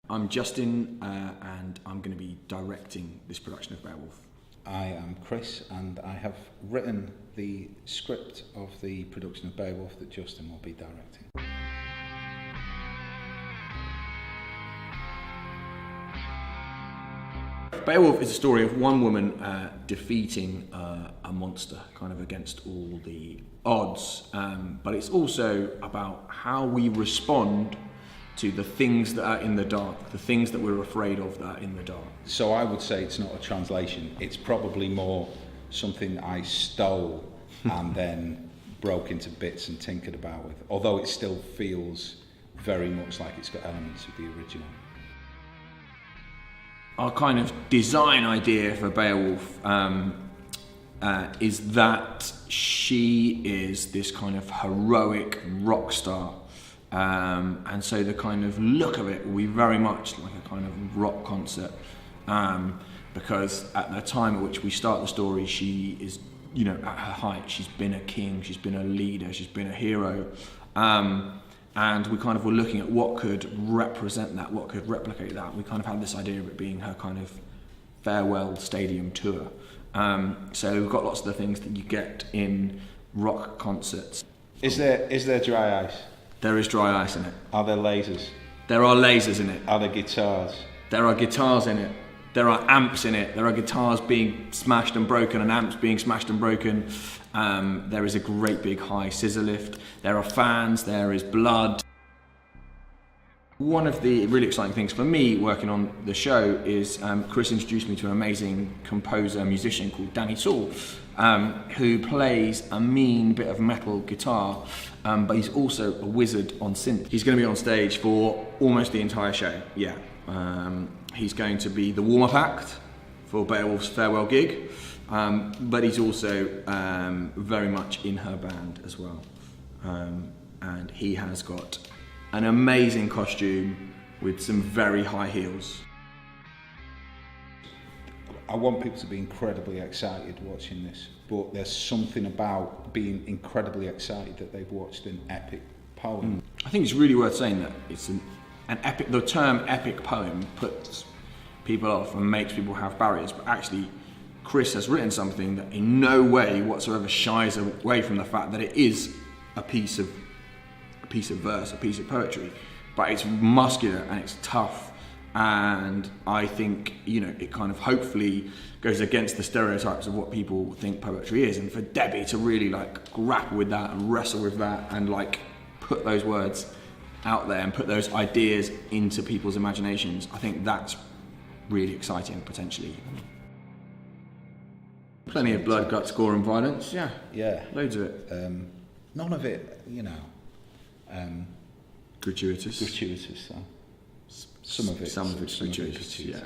I'm Justin, and I'm going to be directing this production of Beowulf. I am Chris, and I have written the script of the production of Beowulf that Justin will be directing. Beowulf is a story of one woman defeating a monster, kind of against all the odds, but it's also about how we respond to the things that are in the dark, the things that we're afraid of that are in the dark. So I would say it's not a translation, it's probably more something I stole and then broke into bits and tinkered about with, although it still feels very much like it's got elements of the original. Our kind of design idea for Beowulf is that she is this kind of heroic rock star. And so the kind of look of it will be very much like a kind of rock concert, because at the time at which we start the story, she is, you know, at her height. She's been a king, she's been a leader, she's been a hero, and we kind of were looking at what could represent that, what could replicate that. We kind of had this idea of it being her kind of farewell stadium tour. So we've got lots of the things that you get in rock concerts. Is there dry ice? There is dry ice in it. Are there lasers? There are lasers in it. Are there guitars? There are guitars in it. There are amps in it. There are guitars being smashed and broken and amps being smashed and broken. There is a great big high scissor lift. There are fans. There is blood. One of the really exciting things for me working on the show is Chris introduced me to an amazing composer, musician called Danny Saul, who plays a mean bit of metal guitar, but he's also a wizard on synth. He's going to be on stage for almost the entire show, yeah. He's going to be the warm-up act for Beowulf's farewell gig, but he's also very much in her band as well. And he has got an amazing costume with some very high heels. I want people to be incredibly excited watching this, but there's something about being incredibly excited that they've watched an epic poem. I think it's really worth saying that it's an epic. The term epic poem puts people off and makes people have barriers, but actually Chris has written something that in no way whatsoever shies away from the fact that it is a piece of verse, a piece of poetry, but it's muscular and it's tough, and I think, you know, it kind of hopefully goes against the stereotypes of what people think poetry is, and for Debbie to really like grapple with that and wrestle with that and like put those words out there and put those ideas into people's imaginations, I think that's really exciting potentially. Plenty of blood, guts, gore and violence, yeah, loads of it. None of it, you know, gratuitous. So some of it's gratuitous. Yeah.